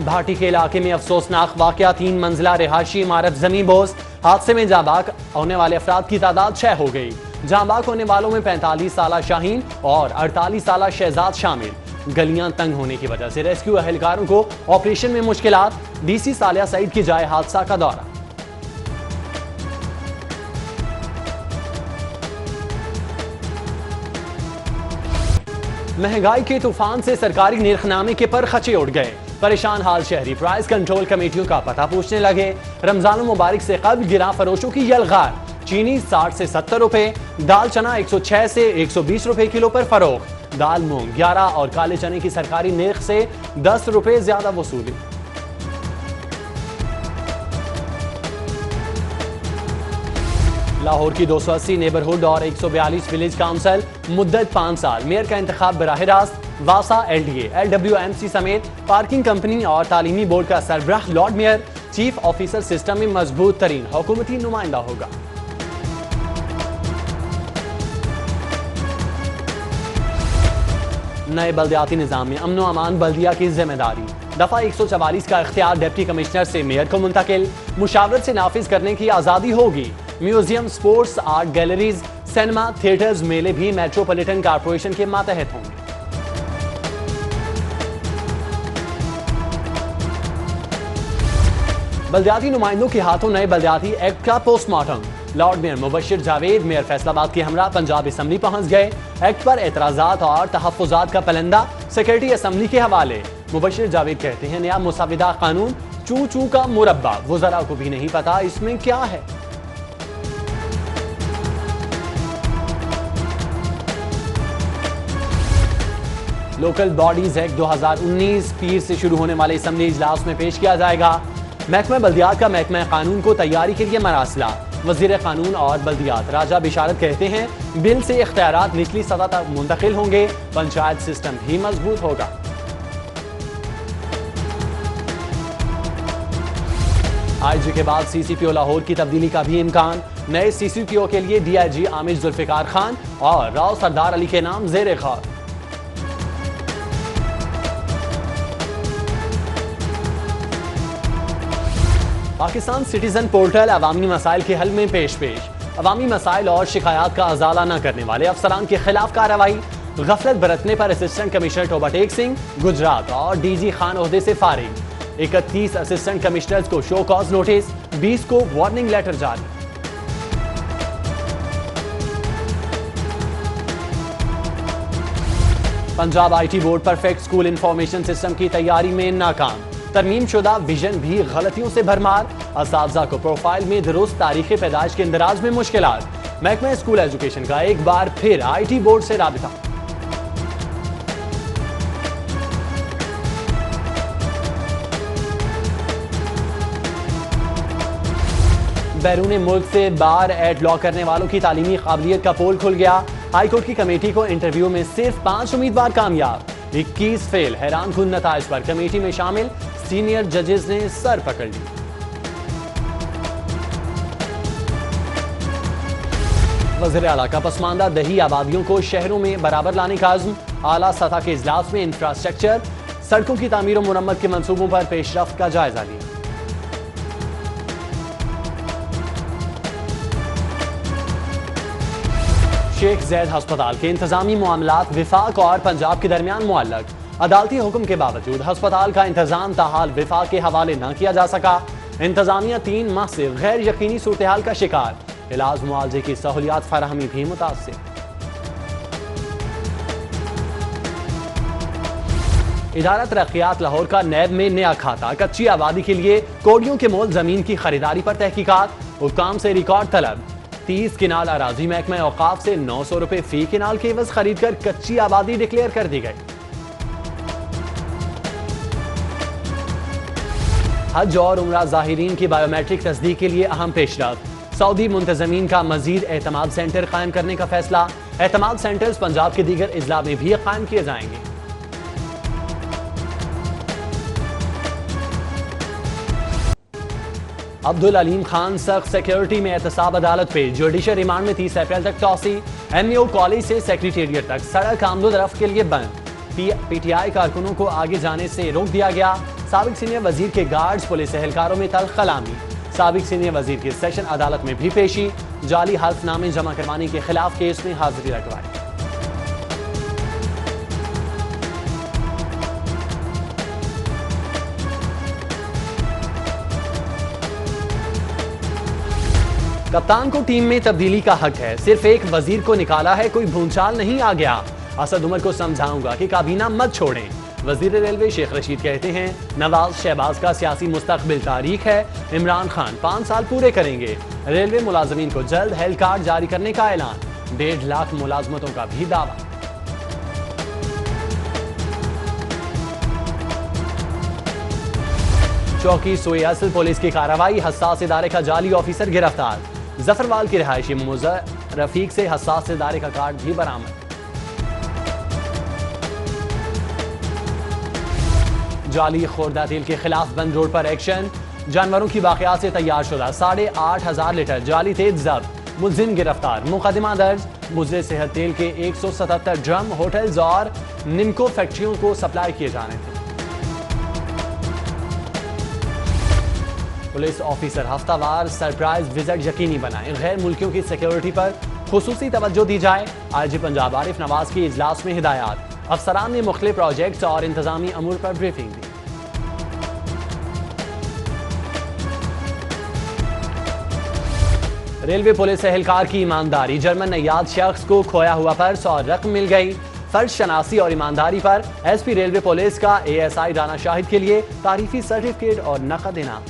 भाटी के इलाके में अफसोसनाक वाकया, 3 मंजिला रिहायशी इमारत जमीन बोस। हादसे में जाँ बाग होने वाले अफराद की तादाद 6 हो गई। जाँ बाग होने वालों में 45 साला शाहीन और 48 साला शहजाद शामिल। गलियां तंग होने की वजह से रेस्क्यू एहलकारों को ऑपरेशन में मुश्किलात। डीसी सालिया सईद की जाए हादसा का दौरा। महंगाई के तूफान से सरकारी निर्खनामे के पर खचे उड़ गए। परेशान हाल शहरी प्राइस कंट्रोल कमेटियों का पता पूछने लगे। रमजान मुबारक से कबल गिरा फरोशों की यलगार। चीनी 60 से 70 रुपए, दाल चना 106 से 120 रुपए किलो पर फरोख्त। दाल मूंग 11 और काले चने की सरकारी निर्ख से 10 रुपए ज्यादा वसूली। लाहौर की 280 नेबरहुड और 142 विलेज काउंसिल मुद्दत 5 साल। मेयर का इंतखाब बराह रास्त। वासा, LDA, LWMC समेत पार्किंग कंपनी और तालीमी बोर्ड का सरबराह lord mayor chief officer system में मजबूत तरीन हुकूमती नुमाइंदा होगा। नए बल्दियाती निजाम में अमन अमान बल्दिया की जिम्मेदारी। दफा 144 का इख्तियार डिप्टी कमिश्नर से मेयर को मुंतकिल। मुशावरत से नाफिज करने की आजादी होगी। Museum, sports, art galleries, cinema, theatres, मेले भी मेट्रोपॉलिटन कॉर्पोरेशन के मातहत होंगे। बल्दियाती नुमाइंदों के हाथों नए बल्दियाती एक्ट का postmortem. Lord mayor Mubashir Javed mayor Faisalabad के हमरा पंजाब असम्बली पहुंच गए। एक्ट पर एतराजात और तहफ्फुजात का पलंदा सेक्रेटरी असम्बली के हवाले। मुबशिर जावेद कहते हैं नया मुसाविदा कानून चू चू का मुरब्बा, वज़रा को भी नहीं पता इसमें क्या है। लोकल बॉडीज एक्ट 2019 पीर से शुरू होने वाले असम्बली इजलास में पेश किया जाएगा। महकमा बल्दियात का महकमा कानून को तैयारी के लिए मरासला। वजीर कानून और बल्दियात राजा बिशारत कहते हैं बिल से इख्तियारात निचली सतह तक मुंतकिल होंगे। पंचायत सिस्टम भी मजबूत होगा। IG के बाद CCPO लाहौर की तब्दीली का भी इम्कान। नए CCPO के लिए DIG आमिर जुल्फिकार खान और राव सरदार अली के नाम जेर ख्याल। पाकिस्तान सिटीजन पोर्टल अवामी मसाइल के हल में पेश। अवामी मसाइल और शिकायत का अजाला न करने वाले अफसरान के खिलाफ कार्रवाई। गफलत बरतने पर असिस्टेंट कमिश्नर टोबाटेक सिंह गुजरात और DG खान ओहदे से फारिग। 31 असिस्टेंट कमिश्नर्स को शो कॉज नोटिस, 20 को वार्निंग लेटर जारी। Punjab IT board perfect school information system की तैयारी में नाकाम। तरमीम शुदा विजन भी गलतियों से भरमार। असातिज़ा को प्रोफाइल में दुरुस्त तारीख पैदाइश के इंदराज में मुश्किलात। महकमा स्कूल एजुकेशन का एक बार फिर IT बोर्ड से राबिता। बैरून मुल्क से बार एड लॉ करने वालों की तालीमी काबिलियत का पोल खुल गया। हाईकोर्ट की कमेटी को इंटरव्यू में सिर्फ 5 उम्मीदवार कामयाब, 21 फेल। हैरान कुन नताइज पर कमेटी में शामिल सीनियर जजेस ने सर पकड़ ली। वज़ीर आला का पसमानदा दही आबादियों को शहरों में बराबर लाने का अज़्म। आला सतह के इजलास में इंफ्रास्ट्रक्चर, सड़कों की तामीर और मुरम्मत के मंसूबों पर पेशरफ्त का जायजा लिया। शेख जैद अस्पताल के इंतजामी मामलात विफाक और पंजाब के दरमियान मुअल्लक। अदालती हुक्म के बावजूद अस्पताल का इंतजाम ताहाल विफाक के हवाले न किया जा सका। इंतजामिया 3 माह से गैर यकीनी सूरत हाल का शिकार। इलाज मुआवजे की सहूलियात फराहमी भी मुतासिर। इदारा तरक्कियात लाहौर का नैब में नया खाता। कच्ची आबादी के लिए कोडियों के मोल जमीन की खरीदारी पर तहकीकात। हुक्काम से रिकॉर्ड तलब। 30 किनाल अराजी महकमा औकाफ से 900 रुपए फी किनाल के एवज खरीद कर कच्ची आबादी डिक्लेयर कर दी गई। हज और उम्रा जाहिरीन की बायोमेट्रिक तस्दीक के लिए अहम पेशरफ्त। सऊदी मुंतजमीन का मजीद एतमाद सेंटर कायम करने का फैसला। एतमाद सेंटर्स पंजाब के दीगर इजला में भी कायम किए जाएंगे। अब्दुल अलीम खान सख्त सिक्योरिटी में एहतसाब अदालत पे। जुडिशल रिमांड में 30 अप्रैल तक तौसी। MAO कॉलेज से सेक्रेटेरिएट तक सड़क आमदोरफ्त के लिए बंद। PTI कारकुनों को आगे जाने से रोक दिया गया। साबिक सीनियर वजीर के गार्ड्स पुलिस एहलकारों में तल्ख कलामी। साबिक सीनियर वजीर की सेशन अदालत में भी पेशी। जाली हल्फनामे जमा करवाने के खिलाफ केस में हाजिरी लगवाई। कप्तान को टीम में तब्दीली का हक है, सिर्फ एक वजीर को निकाला है, कोई भूचाल नहीं आ गया। असद उमर को समझाऊंगा कि काबीना मत छोड़ें। वजीर रेलवे शेख रशीद कहते हैं नवाज शहबाज का सियासी मुस्तकबिल तारीख है। इमरान खान 5 साल पूरे करेंगे। रेलवे मुलाजमीन को जल्द हेल्थ कार्ड जारी करने का ऐलान। 1.5 लाख मुलाजमतों का भी दावा। चौकी सोए असल पुलिस की कार्रवाई, हसास इदारे का जाली ऑफिसर गिरफ्तार। जफरवाल की रिहायशी मुज़र रफीक से हसास इदारे का कार्ड भी बरामद। जाली खोरदा तेल के खिलाफ बंद रोड पर एक्शन। जानवरों की वाकयात से तैयार शुदा 8,500 लीटर जाली तेल जब्त। मुलजिम गिरफ्तार, मुकदमा दर्ज। मुजरे सेहत तेल के 177 ड्रम होटल्स और निम्को फैक्ट्रियों को सप्लाई किए जाने थे। पुलिस ऑफिसर हफ्तावार सरप्राइज विजिट यकीनी बनाएं। गैर मुल्कियों की सिक्योरिटी पर खुसूसी तवज्जो दी जाए। आईजी पंजाब आरिफ नवाज की इजलास में हिदायत। अफसरान ने मुख्तलिफ प्रोजेक्ट्स और इंतजामी अमूर पर ब्रीफिंग दी। रेलवे पुलिस एहलकार की ईमानदारी, जर्मन नैयाद शख्स को खोया हुआ पर्स और रकम मिल गई। फर्ज शनासी और ईमानदारी पर एसपी रेलवे पुलिस का एएसआई राना शाहिद के लिए तारीफी सर्टिफिकेट और नकद इनाम।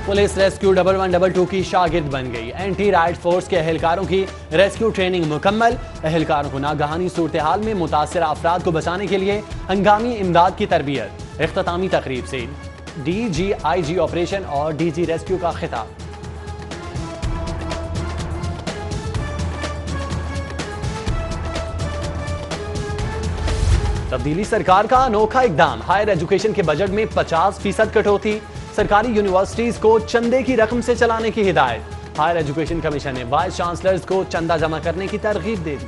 पुलिस रेस्क्यू 1112 की शागिर्द बन गई। एंटी राइट फोर्स के एहलकारों की रेस्क्यू ट्रेनिंग मुकम्मल। एहलकारों को नागहानी सूरत हाल में मुतासरा अफराद को बचाने के लिए हंगामी इमदाद की तरबियत। इख्तितामी तकरीब से DGIG ऑपरेशन और DG रेस्क्यू का खिताब। तब्दीली सरकार का अनोखा इकदाम, हायर एजुकेशन के बजट में 50% कटौती। सरकारी यूनिवर्सिटीज को चंदे की रकम से चलाने की हिदायत। हायर एजुकेशन कमीशन ने वाइस चांसलर्स को चंदा जमा करने की तरगीब दे दी।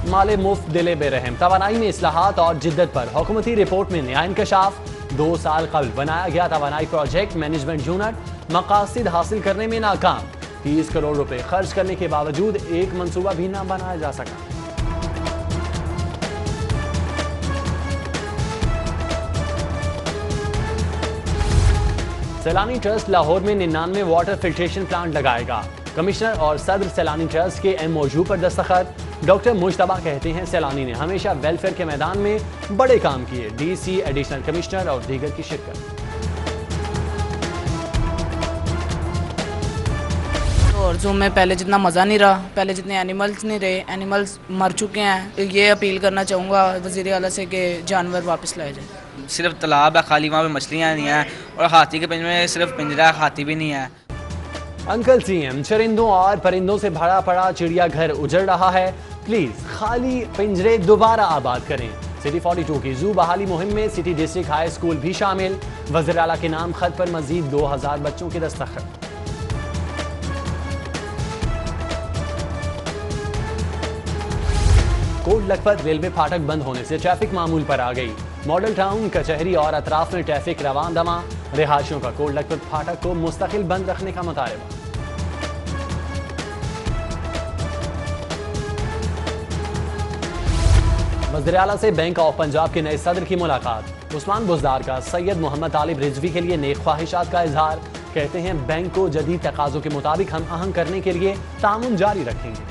माले मुफ्त दिले बेरहम, तवानाई में इस्लाहात और जिद्दत पर हुकूमती रिपोर्ट में नया इंकशाफ। 2 साल कबल बनाया गया तवानाई प्रोजेक्ट मैनेजमेंट यूनिट मकासद हासिल करने में नाकाम। 30 करोड़ रुपए खर्च करने के बावजूद एक मंसूबा भी न बनाया जा सका। सैलानी ट्रस्ट लाहौर में 99 वाटर फिल्ट्रेशन प्लांट लगाएगा। कमिश्नर और सदर सैलानी ट्रस्ट के MOU पर दस्तखत। डॉक्टर मुश्तबा कहते हैं सैलानी ने हमेशा वेलफेयर के मैदान में बड़े काम किए। DC, एडिशनल कमिश्नर और दीगर की शिरकत। और जू में पहले जितना मज़ा नहीं रहा, पहले जितने एनिमल्स नहीं रहे, एनिमल्स मर चुके हैं। ये अपील करना चाहूँगा वज़ीर आला से कि जानवर वापस लाए जाए। सिर्फ तालाब है खाली, वहाँ पे मछलियाँ नहीं हैं और हाथी के पिंजरे में सिर्फ पिंजरा है, हाथी भी नहीं है। अंकल CM, चरिंदों और परिंदों से भरा पड़ा चिड़ियाघर उजड़ रहा है, प्लीज खाली पिंजरे दोबारा आबाद करें। सिटी 42 की जू बहाली मुहिम में सिटी डिस्ट्रिक्ट हाई स्कूल भी शामिल। वज़ीर आला के नाम खत पर मजीद 2000 बच्चों के दस्तखत। कोट लखपत रेलवे फाटक बंद होने से ट्रैफिक मामूल पर आ गई। मॉडल टाउन, कचहरी और अतराफ में ट्रैफिक रवान दमा। रिहायशियों का कोट लखपत फाटक को मुस्तकिल बंद रखने का मुतालबा। वज़ीर आला से बैंक ऑफ पंजाब के नए सदर की मुलाकात। उस्मान बुज़दार का सैयद मोहम्मद तालिब रिजवी के लिए नेक ख्वाहिशात का इजहार। कहते हैं बैंक को जदीद तकाज़ों के मुताबिक हम आहंग करने के लिए तामुन जारी रखेंगे।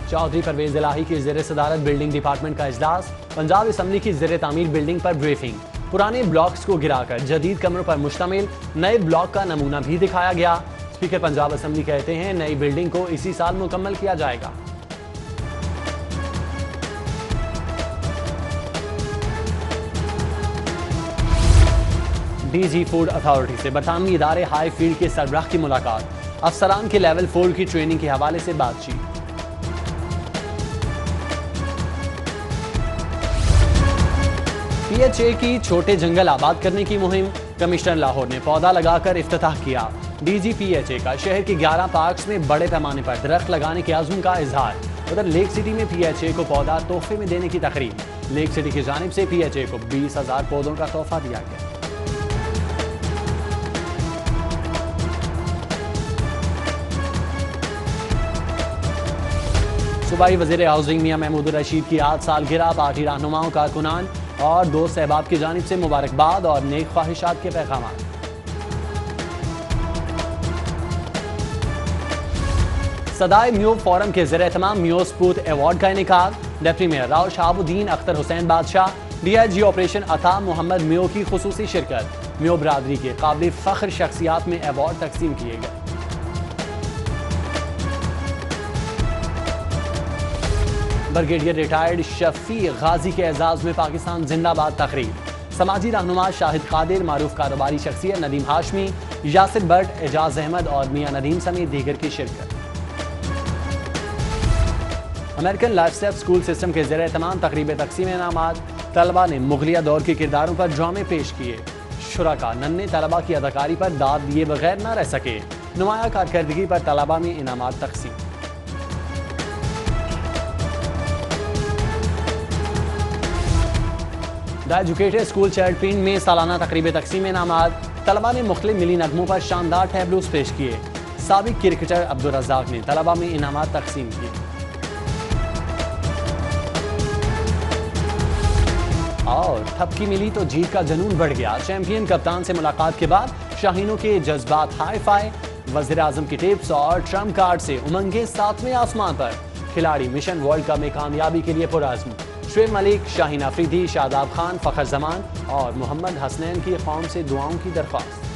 चौधरी परवेज इलाही की ज़ेर सदारत बिल्डिंग डिपार्टमेंट का इजलास। पंजाब असम्बली की ज़ेर तामीर बिल्डिंग पर ब्रीफिंग। पुराने ब्लॉक्स को गिराकर जदीद कमरों पर मुश्तमिल नए ब्लॉक का नमूना भी दिखाया गया। स्पीकर पंजाब असम्बली कहते हैं नई बिल्डिंग को इसी साल मुकम्मल किया जाएगा। DG फूड अथॉरिटी से बरतानवी इदारे हाई फील्ड के सरबराह की मुलाकात। अफसरान के लेवल 4 की ट्रेनिंग के हवाले से बातचीत। PHA की छोटे जंगल आबाद करने की मुहिम, कमिश्नर लाहौर ने पौधा लगाकर इफ्तिताह किया। DG PHA का शहर के 11 पार्क्स में बड़े पैमाने पर दरख्त लगाने के आज़म का इजहार। उधर लेक सिटी में PHA को पौधा तोहफे में देने की तकरीब। लेक सिटी की जानिब से PHA को 20,000 पौधों का तोहफा दिया गया। सूबाई वज़ीर हाउसिंग मियां महमूद रशीद की आज सालगिरह, पार्टी रहनुमाओं का कारकुनान और दोस्त अहबाब की जानिब से मुबारकबाद और नेक ख्वाहिशात के पैगाम। सदाए म्यूब फोरम के ज़रिए तमाम म्यूब स्पूत अवार्ड का इनेकाद। डिप्टी मेयर राव शहाबुद्दीन अख्तर हुसैन बादशाह, DIG ऑपरेशन अता मोहम्मद म्यो की खुसूसी शिरकत। म्यो बरादरी के काबिल फख्र शख्सियात में अवार्ड तकसीम किए गए। ब्रिगेडियर रिटायर्ड शफी गाजी के एजाज में पाकिस्तान जिंदाबाद तकरीब। समाजी रहनुमा शाहिद कादिर, मारूफ कारोबारी शख्सियत नदीम हाशमी, यासिर भट्ट, एजाज अहमद और मियां नदीम समेत दीगर की शिरकत। अमेरिकन लाइफस्टाइल स्कूल सिस्टम के जरिए तमाम तकरीबें तकसीम इनामात। तलबा ने मुगलिया दौर के किरदारों पर ड्रामे पेश किए। शुरका नन्हे तलबा की अदाकारी पर दाद दिए बगैर न रह सके। नुमाया कारकर्दगी पर तलबा में इनामात तकसीम। द एजुकेटेड स्कूल चैरपिन में सालाना तकरीब तकसीम इनामात। तलबा ने मुख्तलिफ मिली नगमों पर शानदार टैबलोस पेश किए। साबिक क्रिकेटर अब्दुल रज़ाक ने तलबा में इनामात तकसीम किए। और थपकी मिली तो जीत का जनून बढ़ गया। चैंपियन कप्तान से मुलाकात के बाद शाहीनों के जज्बात हाई फाई। वज़ीर आज़म की टिप्स और ट्रम्प कार्ड से उमंगे 7वें आसमान पर। खिलाड़ी मिशन वर्ल्ड कप में कामयाबी के लिए पुरअज़्म। शुएब मलिक, शाहीन अफरीदी, शादाब खान, फ़खर जमान और मोहम्मद हसनैन की कौम से दुआओं की दरख्वास्त।